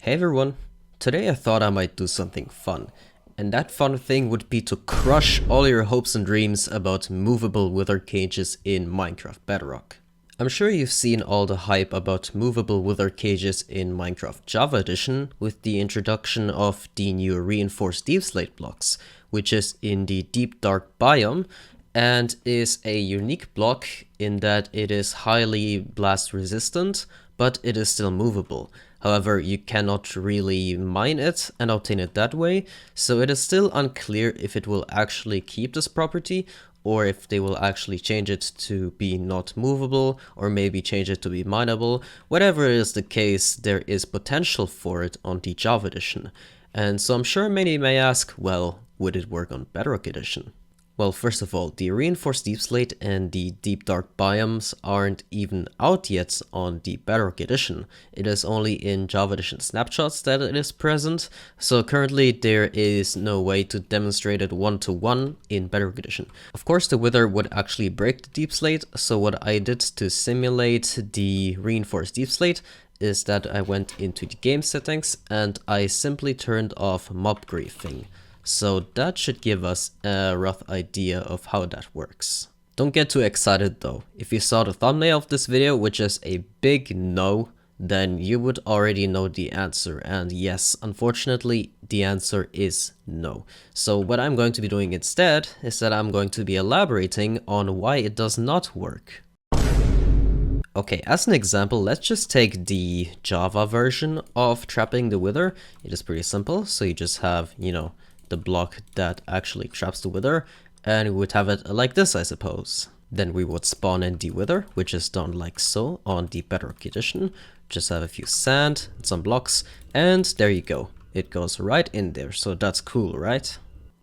Hey everyone, today I thought I might do something fun, and that fun thing would be to crush all your hopes and dreams about movable wither cages in Minecraft Bedrock. I'm sure you've seen all the hype about movable wither cages in Minecraft Java Edition with the introduction of the new reinforced Deepslate blocks, which is in the deep dark biome and is a unique block in that it is highly blast resistant, but it is still movable. However, you cannot really mine it and obtain it that way, so it is still unclear if it will actually keep this property or if they will actually change it to be not movable or maybe change it to be mineable. Whatever is the case, there is potential for it on the Java edition. And so I'm sure many may ask, well, would it work on Bedrock edition? Well, first of all, the reinforced Deepslate and the deep dark biomes aren't even out yet on the Bedrock edition. It is only in Java edition snapshots that it is present, so currently there is no way to demonstrate it one-to-one in Bedrock edition. Of course, the wither would actually break the Deepslate, so what I did to simulate the reinforced Deepslate is that I went into the game settings and I simply turned off mob griefing. So that should give us a rough idea of how that works. Don't get too excited though. If you saw the thumbnail of this video, which is a big no, then you would already know the answer. And yes, unfortunately, the answer is no. So what I'm going to be doing instead is that I'm going to be elaborating on why it does not work. Okay, as an example, let's just take the Java version of trapping the wither. It is pretty simple. So you just have, the block that actually traps the wither, and we would have it like this, I suppose. Then we would spawn in the wither, which is done like so on the Bedrock edition. Just have a few sand and some blocks, and there you go. It goes right in there, so that's cool, right?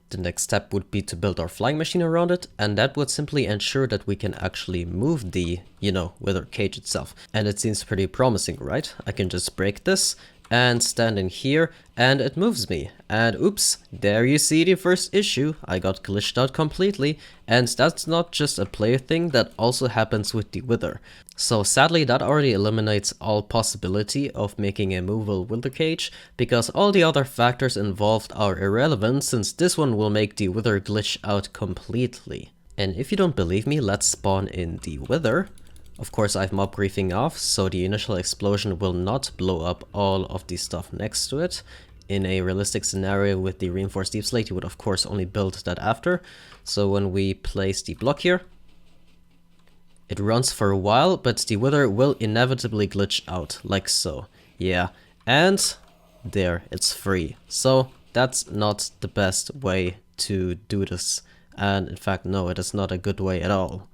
The next step would be to build our flying machine around it, and that would simply ensure that we can actually move the, wither cage itself. And it seems pretty promising, right? I can just break this and stand in here and it moves me, and oops, there you see the first issue. I got glitched out completely, and that's not just a player thing, that also happens with the wither. So sadly that already eliminates all possibility of making a movable wither cage, because all the other factors involved are irrelevant, since this one will make the wither glitch out completely. And if you don't believe me, let's spawn in the wither. Of course, I have mob griefing off, so the initial explosion will not blow up all of the stuff next to it. In a realistic scenario with the reinforced Deepslate, you would of course only build that after. So when we place the block here, it runs for a while, but the wither will inevitably glitch out, like so. Yeah, and there, it's free. So that's not the best way to do this. And in fact, no, it is not a good way at all.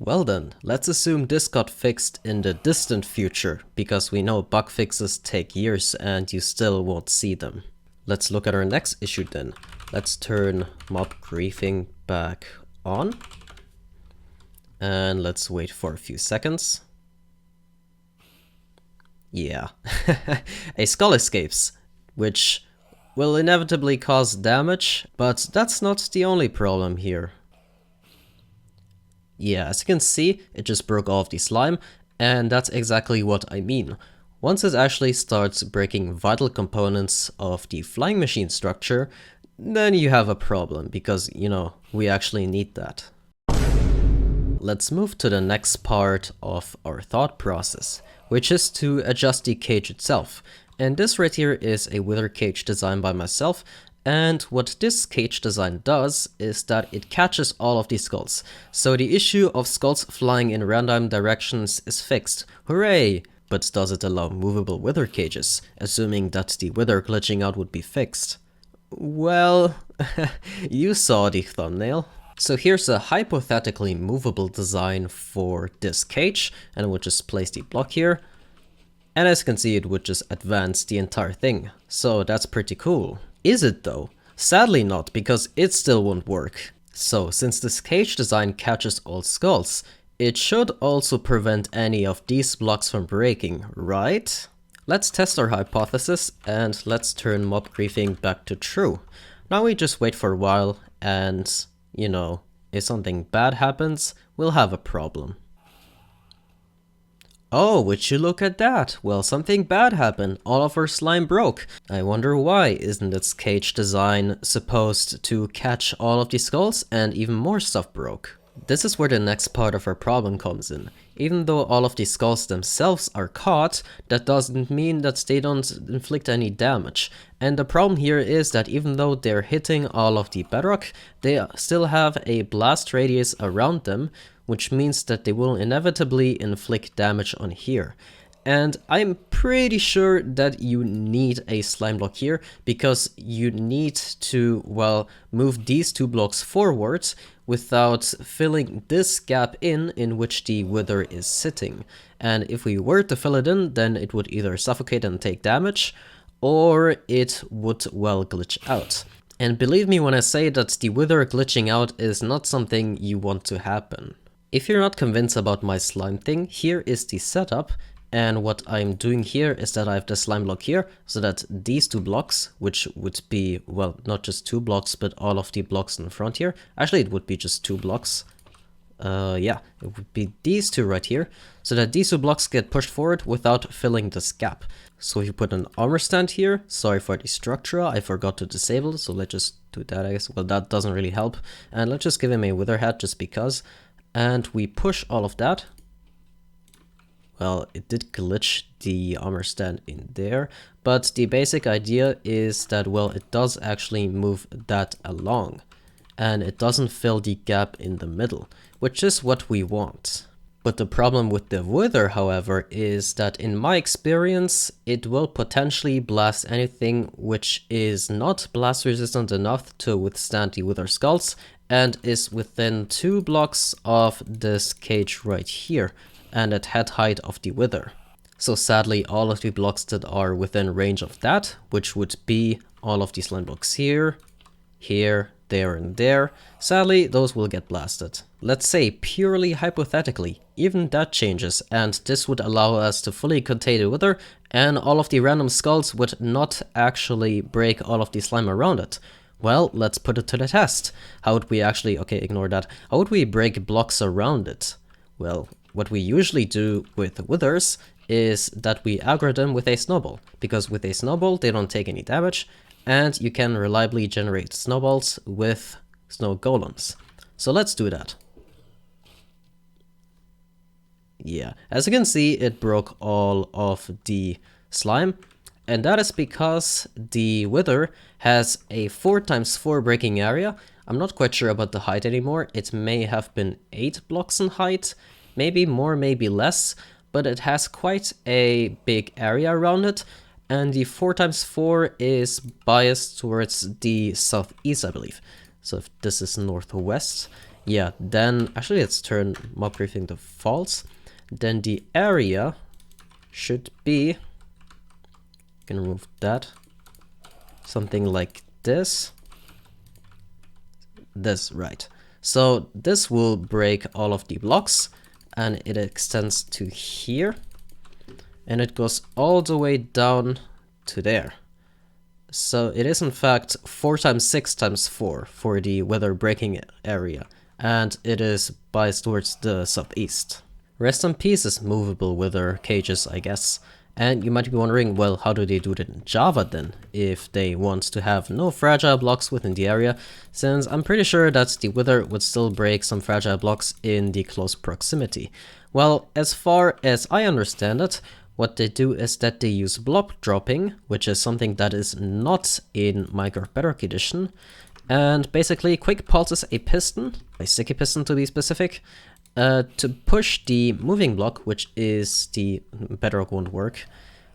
Well then, let's assume this got fixed in the distant future, because we know bug fixes take years and you still won't see them. Let's look at our next issue then. Let's turn mob griefing back on. And let's wait for a few seconds. Yeah, a skull escapes, which will inevitably cause damage, but that's not the only problem here. Yeah, as you can see, it just broke off the slime, and that's exactly what I mean. Once it actually starts breaking vital components of the flying machine structure, then you have a problem, because, we actually need that. Let's move to the next part of our thought process, which is to adjust the cage itself. And this right here is a wither cage designed by myself. And what this cage design does is that it catches all of these skulls. So the issue of skulls flying in random directions is fixed. Hooray! But does it allow movable wither cages, assuming that the wither glitching out would be fixed? Well, you saw the thumbnail. So here's a hypothetically movable design for this cage, and we'll just place the block here. And as you can see, it would just advance the entire thing. So that's pretty cool. Is it though? Sadly not, because it still won't work. So since this cage design catches all skulls, it should also prevent any of these blocks from breaking, right? Let's test our hypothesis and let's turn mob griefing back to true. Now we just wait for a while and, if something bad happens, we'll have a problem. Oh, would you look at that? Well, something bad happened. All of our slime broke. I wonder why. Isn't its cage design supposed to catch all of the skulls, and even more stuff broke? This is where the next part of our problem comes in. Even though all of the skulls themselves are caught, that doesn't mean that they don't inflict any damage. And the problem here is that even though they're hitting all of the bedrock, they still have a blast radius around them, which means that they will inevitably inflict damage on here. And I'm pretty sure that you need a slime block here, because you need to, well, move these 2 blocks forwards without filling this gap in which the wither is sitting. And if we were to fill it in, then it would either suffocate and take damage, or it would, well, glitch out. And believe me when I say that the wither glitching out is not something you want to happen. If you're not convinced about my slime thing, here is the setup. And what I'm doing here is that I have the slime block here, so that these 2 blocks, which would be, well, not just 2 blocks, but all of the blocks in front here. Actually, it would be just 2 blocks. Yeah, it would be these 2 right here, so that these 2 blocks get pushed forward without filling this gap. So if you put an armor stand here, sorry for the structure, I forgot to disable, so let's just do that, I guess. Well, that doesn't really help. And let's just give him a wither hat just because. And we push all of that. Well, it did glitch the armor stand in there, but the basic idea is that, well, it does actually move that along, and it doesn't fill the gap in the middle, which is what we want. But the problem with the wither, however, is that in my experience, it will potentially blast anything which is not blast resistant enough to withstand the wither skulls, and is within 2 blocks of this cage right here, and at head height of the wither. So sadly, all of the blocks that are within range of that, which would be all of these slime blocks here, here, there, and there, sadly, those will get blasted. Let's say, purely hypothetically, even that changes, and this would allow us to fully contain the wither, and all of the random skulls would not actually break all of the slime around it. Well, let's put it to the test. How would we actually, okay, ignore that. How would we break blocks around it? Well, what we usually do with withers is that we aggro them with a snowball, because with a snowball they don't take any damage, and you can reliably generate snowballs with snow golems. So let's do that. Yeah, as you can see, it broke all of the slime, and that is because the wither has a 4x4 breaking area. I'm not quite sure about the height anymore. It may have been 8 blocks in height. Maybe more, maybe less, but it has quite a big area around it, and the 4x4 is biased towards the southeast, I believe. So if this is northwest, yeah, then actually let's turn mob griefing to false. Then the area should be, can remove that, something like this. This, right. So this will break all of the blocks, and it extends to here, and it goes all the way down to there. So it is in fact 4x6x4 for the wither breaking area, and it is biased towards the southeast. Rest in peace, movable wither cages, I guess. And you might be wondering, well, how do they do it in Java then, if they want to have no fragile blocks within the area, since I'm pretty sure that the wither would still break some fragile blocks in the close proximity. Well, as far as I understand it, what they do is that they use blob dropping, which is something that is not in Minecraft Bedrock Edition, and basically quick pulses a piston, a sticky piston to be specific, to push the moving block, which is the Bedrock won't work,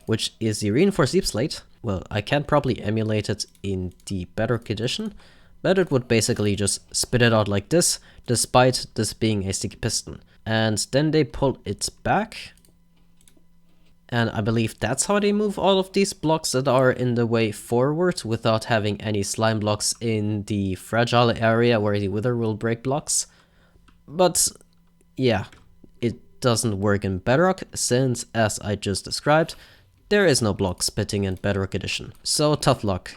which is the reinforced Deepslate. Well, I can probably emulate it in the Bedrock edition, but it would basically just spit it out like this, despite this being a sticky piston. And then they pull it back, and I believe that's how they move all of these blocks that are in the way forward without having any slime blocks in the fragile area where the wither will break blocks. But yeah, it doesn't work in Bedrock, since, as I just described, there is no block spitting in Bedrock Edition. So tough luck.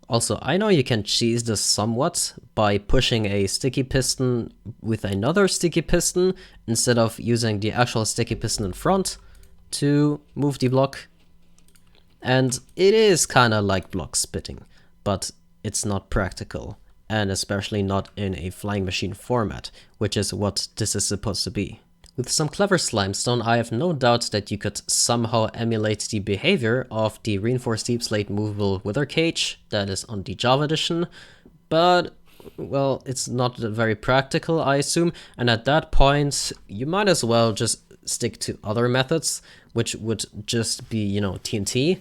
Also, I know you can cheese this somewhat by pushing a sticky piston with another sticky piston instead of using the actual sticky piston in front, to move the block. And it is kind of like block spitting, but it's not practical, and especially not in a flying machine format, which is what this is supposed to be. With some clever slimestone, I have no doubt that you could somehow emulate the behavior of the reinforced Deepslate movable wither cage that is on the Java edition, but well, it's not very practical, I assume, and at that point, you might as well just stick to other methods, which would just be, you know, TNT.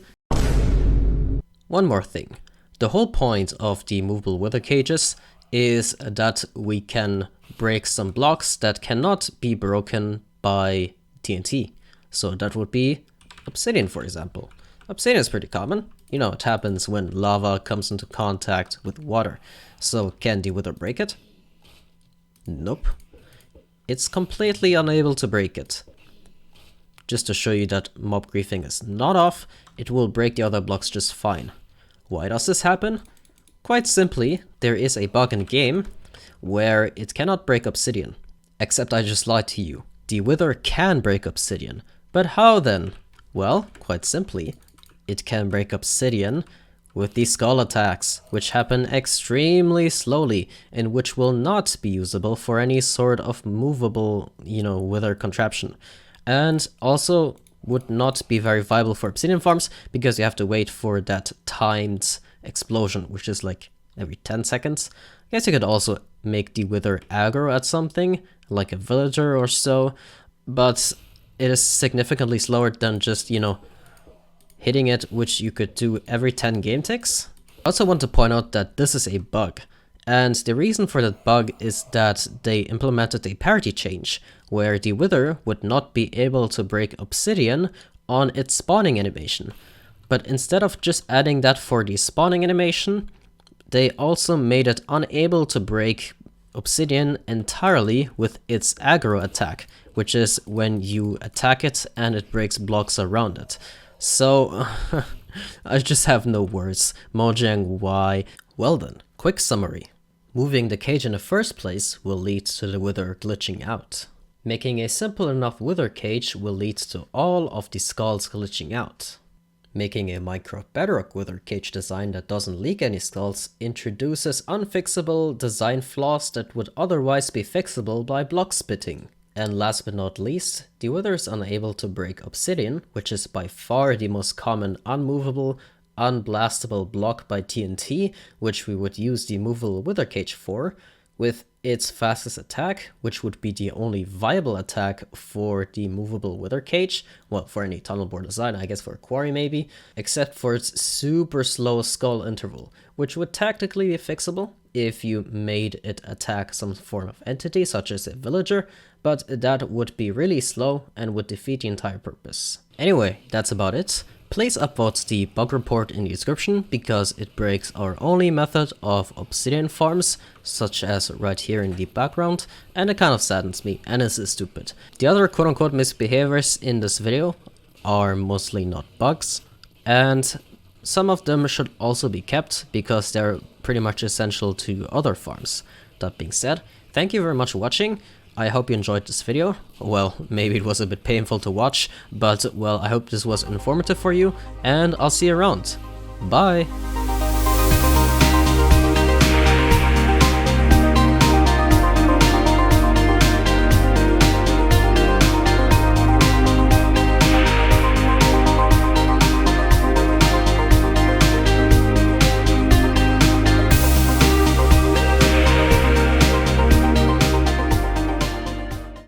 One more thing. The whole point of the movable wither cages is that we can break some blocks that cannot be broken by TNT. So that would be obsidian, for example. Obsidian is pretty common. You know, it happens when lava comes into contact with water. So can the wither break it? Nope. It's completely unable to break it. Just to show you that mob griefing is not off, it will break the other blocks just fine. Why does this happen? Quite simply, there is a bug in the game where it cannot break obsidian. Except I just lied to you. The wither can break obsidian. But how then? Well, quite simply, it can break obsidian with the skull attacks, which happen extremely slowly and which will not be usable for any sort of movable, you know, wither contraption. And also would not be very viable for obsidian farms because you have to wait for that timed explosion, which is like every 10 seconds. I guess you could also make the wither aggro at something, like a villager or so, but it is significantly slower than just, you know, hitting it, which you could do every 10 game ticks. I also want to point out that this is a bug, and the reason for that bug is that they implemented a parity change, where the wither would not be able to break obsidian on its spawning animation. But instead of just adding that for the spawning animation, they also made it unable to break obsidian entirely with its aggro attack, which is when you attack it and it breaks blocks around it. So, I just have no words. Mojang, why? Well then, quick summary. Moving the cage in the first place will lead to the wither glitching out. Making a simple enough wither cage will lead to all of the skulls glitching out. Making a Minecraft Bedrock wither cage design that doesn't leak any skulls introduces unfixable design flaws that would otherwise be fixable by block spitting. And last but not least, the wither is unable to break obsidian, which is by far the most common unmovable, unblastable block by TNT, which we would use the movable wither cage for, with its fastest attack, which would be the only viable attack for the movable wither cage, well, for any tunnel bore design, I guess for a quarry maybe, except for its super slow skull interval, which would technically be fixable if you made it attack some form of entity, such as a villager, but that would be really slow and would defeat the entire purpose. Anyway, that's about it. Please upvote the bug report in the description because it breaks our only method of obsidian farms, such as right here in the background, and it kind of saddens me, and this is stupid. The other quote-unquote misbehaviors in this video are mostly not bugs, and some of them should also be kept because they're pretty much essential to other farms. That being said, thank you very much for watching. I hope you enjoyed this video. Well, maybe it was a bit painful to watch, but well, I hope this was informative for you, and I'll see you around. Bye!